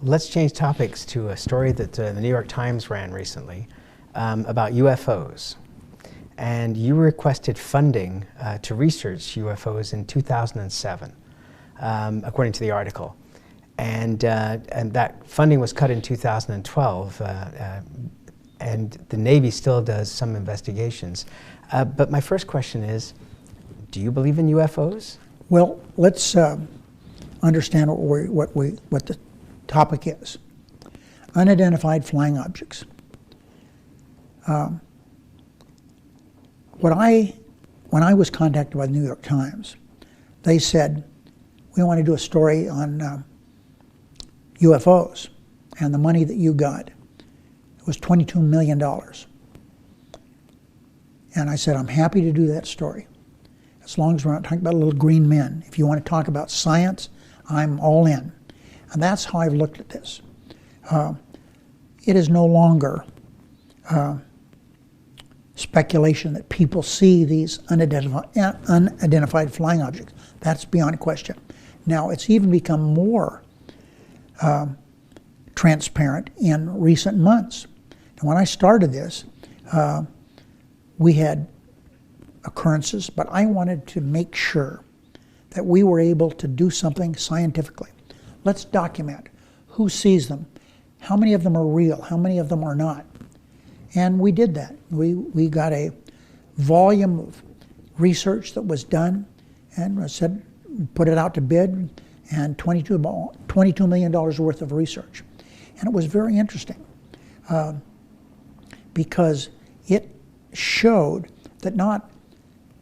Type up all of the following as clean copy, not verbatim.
Let's change topics to a story that the New York Times ran recently about UFOs. And you requested funding to research UFOs in 2007, according to the article. And that funding was cut in 2012, and the Navy still does some investigations. But my first question is, do you believe in UFOs? Well, let's understand what the topic is. Unidentified flying objects. When I was contacted by the New York Times, they said, we want to do a story on UFOs, and the money that you got was $22 million. And I said, I'm happy to do that story, as long as we're not talking about little green men. If you want to talk about science, I'm all in. And that's how I've looked at this. It is no longer speculation that people see these unidentified flying objects. That's beyond question. Now, it's even become more transparent in recent months. And when I started this, we had occurrences, but I wanted to make sure that we were able to do something scientifically. Let's document who sees them, how many of them are real, how many of them are not. And we did that. We got a volume of research that was done, and I said, put it out to bid, and $22 million worth of research. And it was very interesting because it showed that not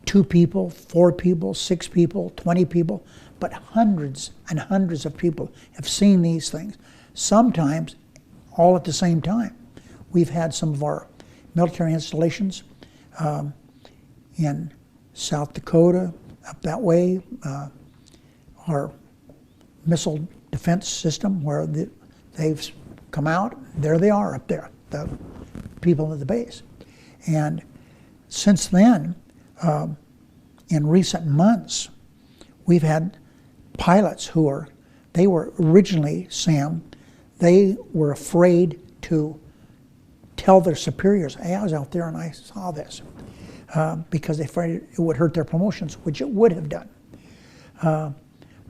2 people, 4 people, 6 people, 20 people, but hundreds and hundreds of people have seen these things, sometimes all at the same time. We've had some of our military installations in South Dakota, up that way, our missile defense system where they've come out, there they are up there, the people at the base. And since then, in recent months, we've had pilots who they were originally, Sam, they were afraid to tell their superiors, hey, I was out there and I saw this, because they afraid it would hurt their promotions, which it would have done.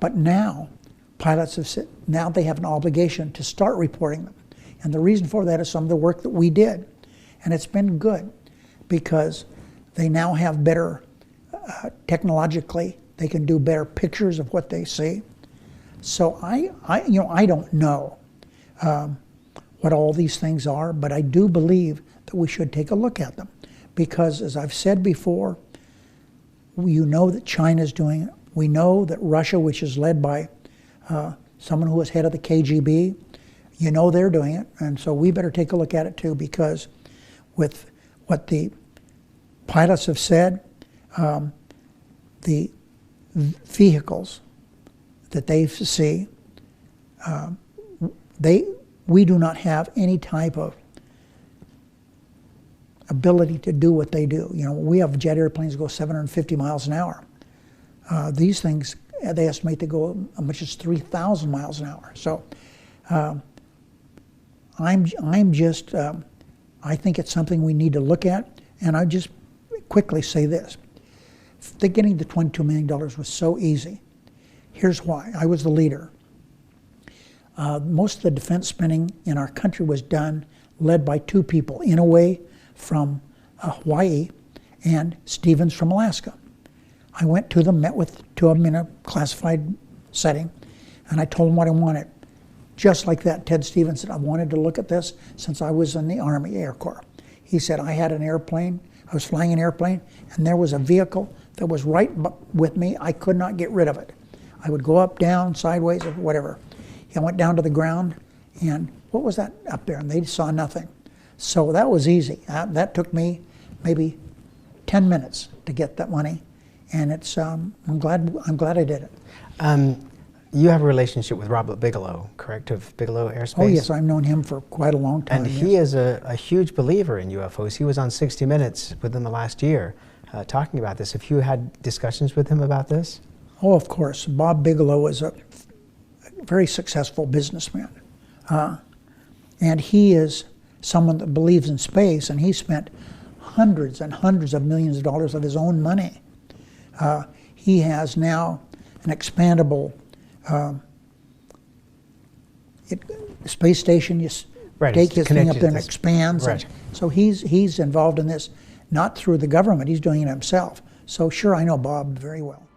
But now, pilots have said, now they have an obligation to start reporting them. And the reason for that is some of the work that we did. And it's been good, because they now have better, technologically, they can do better pictures of what they see. So I don't know what all these things are, but I do believe that we should take a look at them. Because as I've said before, you know that China's doing it. We know that Russia, which is led by someone who was head of the KGB, you know they're doing it. And so we better take a look at it too, because with what the pilots have said, the vehicles that they see, we do not have any type of ability to do what they do. You know, we have jet airplanes that go 750 miles an hour. These things, they estimate they go as much as 3,000 miles an hour. So I'm just, I think it's something we need to look at. And I just quickly say this. Getting the $22 million was so easy. Here's why. I was the leader. Most of the defense spending in our country was led by 2 people, Inouye from Hawaii and Stevens from Alaska. I went to them, met with 2 of them in a classified setting, and I told them what I wanted. Just like that, Ted Stevens said, I wanted to look at this since I was in the Army Air Corps. He said, I had an airplane, I was flying an airplane, and there was a vehicle that was right with me. I could not get rid of it. I would go up, down, sideways, or whatever. I went down to the ground, and what was that up there? And they saw nothing. So that was easy. That took me maybe 10 minutes to get that money, and it's I'm glad I did it. You have a relationship with Robert Bigelow, correct, of Bigelow Aerospace? Oh yes, I've known him for quite a long time. And he is a huge believer in UFOs. He was on 60 Minutes within the last year talking about this. Have you had discussions with him about this? Oh, of course. Bob Bigelow is a very successful businessman. And he is someone that believes in space, and he spent hundreds and hundreds of millions of dollars of his own money. He has now an expandable space station. You stake his thing up there and it expands. Right. And so he's involved in this, not through the government. He's doing it himself. So sure, I know Bob very well.